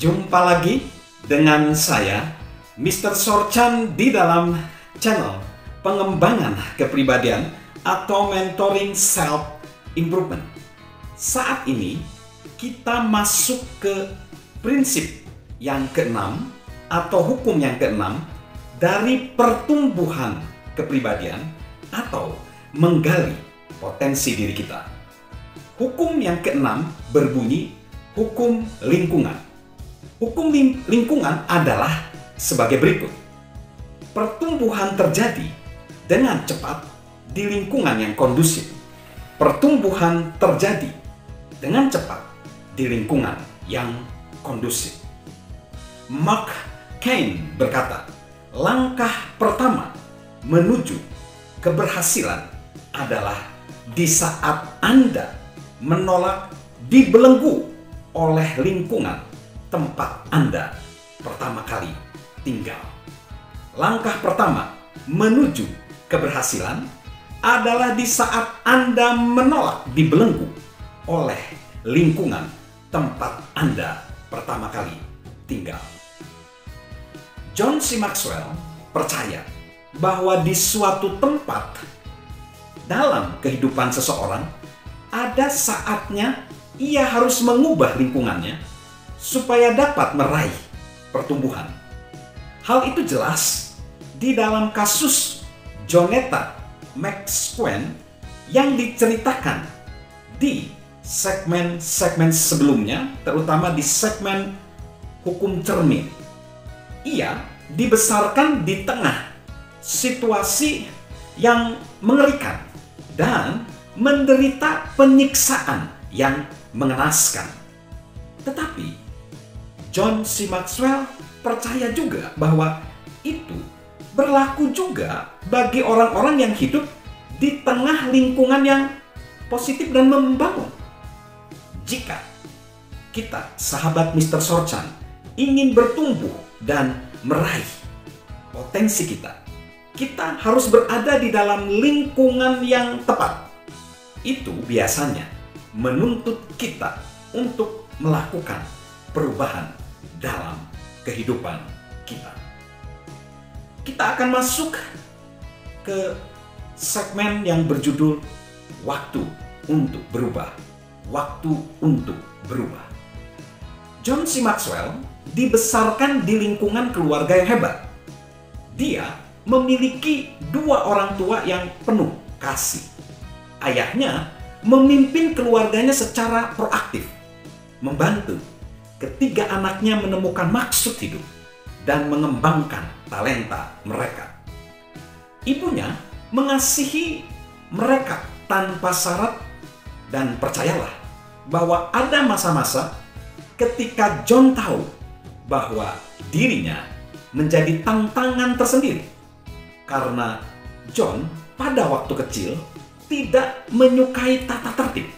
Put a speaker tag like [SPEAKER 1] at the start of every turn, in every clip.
[SPEAKER 1] Jumpa lagi dengan saya, Mr. Sorchan, di dalam channel pengembangan kepribadian atau mentoring self improvement. Saat ini kita masuk ke prinsip yang keenam atau hukum yang keenam dari pertumbuhan kepribadian atau menggali potensi diri kita. Hukum yang keenam berbunyi hukum lingkungan. Hukum lingkungan adalah sebagai berikut. Pertumbuhan terjadi dengan cepat di lingkungan yang kondusif. Pertumbuhan terjadi dengan cepat di lingkungan yang kondusif. Mark Cain berkata, langkah pertama menuju keberhasilan adalah di saat Anda menolak dibelenggu oleh lingkungan tempat Anda pertama kali tinggal. Langkah pertama menuju keberhasilan adalah di saat Anda menolak dibelenggu oleh lingkungan tempat Anda pertama kali tinggal. John C. Maxwell percaya bahwa di suatu tempat dalam kehidupan seseorang ada saatnya ia harus mengubah lingkungannya supaya dapat meraih pertumbuhan. Hal itu jelas di dalam kasus Jonathan McQueen yang diceritakan di segmen-segmen sebelumnya, terutama di segmen hukum cermin. Ia dibesarkan di tengah situasi yang mengerikan dan menderita penyiksaan yang mengenaskan. Tetapi John C. Maxwell percaya juga bahwa itu berlaku juga bagi orang-orang yang hidup di tengah lingkungan yang positif dan membangun. Jika kita, sahabat Mr. Sorchan, ingin bertumbuh dan meraih potensi kita, kita harus berada di dalam lingkungan yang tepat. Itu biasanya menuntut kita untuk melakukan perubahan dalam kehidupan kita. Kita akan masuk ke segmen yang berjudul Waktu untuk Berubah. Waktu untuk berubah. John C. Maxwell dibesarkan di lingkungan keluarga yang hebat. Dia memiliki dua orang tua yang penuh kasih. Ayahnya memimpin keluarganya secara proaktif, membantu ketiga anaknya menemukan maksud hidup dan mengembangkan talenta mereka. Ibunya mengasihi mereka tanpa syarat dan percayalah bahwa ada masa-masa ketika John tahu bahwa dirinya menjadi tantangan tersendiri karena John pada waktu kecil tidak menyukai tata tertib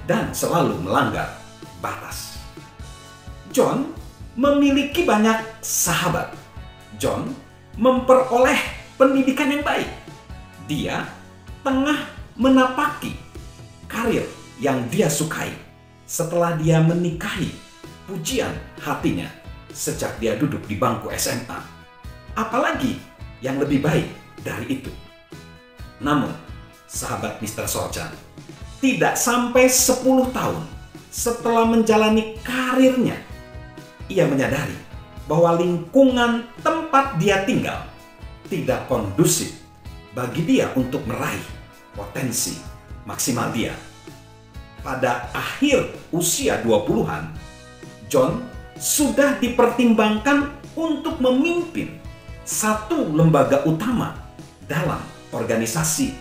[SPEAKER 1] dan selalu melanggar batas. John memiliki banyak sahabat. John memperoleh pendidikan yang baik. Dia tengah menapaki karir yang dia sukai setelah dia menikahi pujian hatinya sejak dia duduk di bangku SMA. Apalagi yang lebih baik dari itu. Namun, sahabat Mr. Sorchan, tidak sampai 10 tahun setelah menjalani karirnya, ia menyadari bahwa lingkungan tempat dia tinggal tidak kondusif bagi dia untuk meraih potensi maksimal dia. Pada akhir usia 20-an, John sudah dipertimbangkan untuk memimpin satu lembaga utama dalam organisasi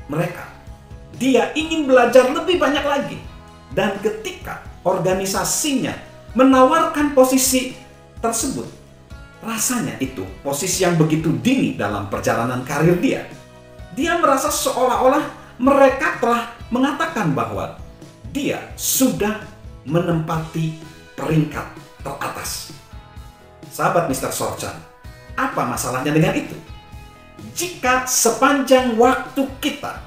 [SPEAKER 1] mereka. Dia ingin belajar lebih banyak lagi, dan ketika organisasinya menawarkan posisi tersebut, rasanya itu posisi yang begitu dini dalam perjalanan karir dia. Dia merasa seolah-olah mereka telah mengatakan bahwa dia sudah menempati peringkat teratas. Sahabat Mr. Sorchan, apa masalahnya dengan itu? Jika sepanjang waktu kita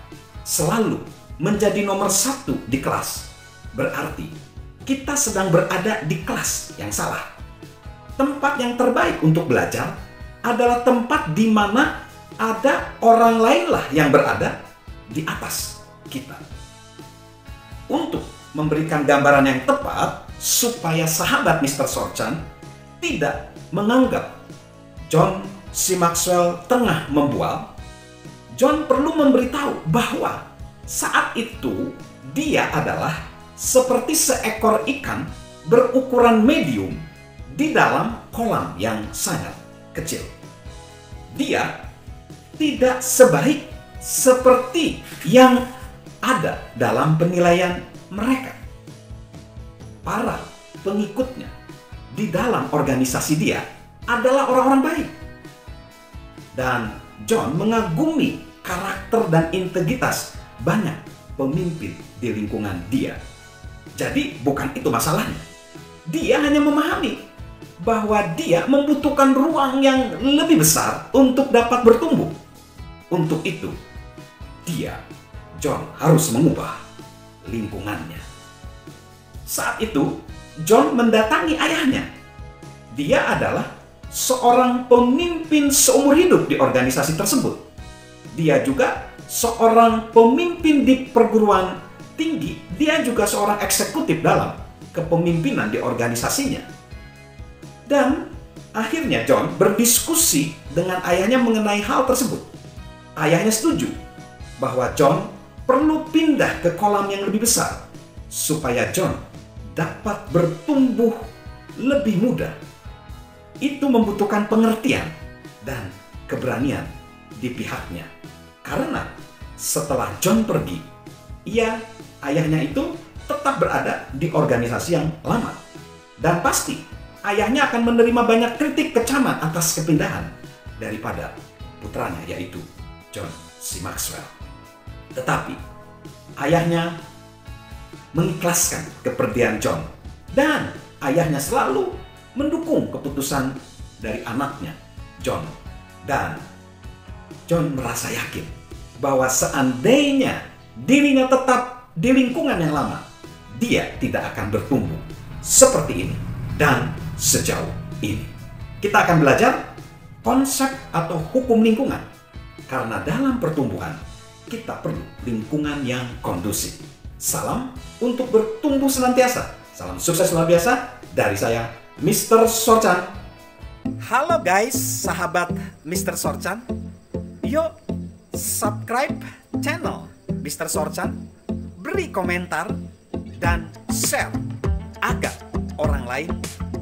[SPEAKER 1] selalu menjadi nomor satu di kelas, berarti kita sedang berada di kelas yang salah. Tempat yang terbaik untuk belajar adalah tempat di mana ada orang lainlah yang berada di atas kita. Untuk memberikan gambaran yang tepat supaya sahabat Mr. Sorchan tidak menganggap John C. Maxwell tengah membual, John perlu memberitahu bahwa saat itu dia adalah seperti seekor ikan berukuran medium di dalam kolam yang sangat kecil. Dia tidak sebaik seperti yang ada dalam penilaian mereka. Para pengikutnya di dalam organisasi dia adalah orang-orang baik. Dan John mengagumi karakter dan integritas banyak pemimpin di lingkungan dia. Jadi bukan itu masalahnya. Dia hanya memahami bahwa dia membutuhkan ruang yang lebih besar untuk dapat bertumbuh. Untuk itu, John harus mengubah lingkungannya. Saat itu, John mendatangi ayahnya. Dia adalah seorang pemimpin seumur hidup di organisasi tersebut. Dia juga seorang pemimpin di perguruan tinggi. Dia juga seorang eksekutif dalam kepemimpinan di organisasinya. Dan akhirnya John berdiskusi dengan ayahnya mengenai hal tersebut. Ayahnya setuju bahwa John perlu pindah ke kolam yang lebih besar supaya John dapat bertumbuh lebih mudah. Itu membutuhkan pengertian dan keberanian di pihaknya. Karena setelah John pergi, ayahnya itu tetap berada di organisasi yang lama. Dan pasti ayahnya akan menerima banyak kritik kecaman atas kepindahan daripada putranya, yaitu John C. Maxwell. Tetapi ayahnya mengikhlaskan kepergian John, dan ayahnya selalu mendukung keputusan dari anaknya, John. Dan John merasa yakin bahwa seandainya dirinya tetap di lingkungan yang lama, dia tidak akan bertumbuh seperti ini dan sejauh ini. Kita akan belajar konsep atau hukum lingkungan, karena dalam pertumbuhan kita perlu lingkungan yang kondusif. Salam untuk bertumbuh senantiasa. Salam sukses luar biasa dari saya, Mr. Sorchan. Halo guys, sahabat Mr. Sorchan. Yuk subscribe channel Mr. Sorchan, beri komentar, dan share agar orang lain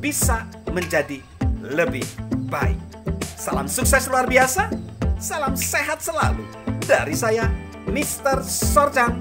[SPEAKER 1] bisa menjadi lebih baik. Salam sukses luar biasa, salam sehat selalu dari saya, Mr. Sorchan.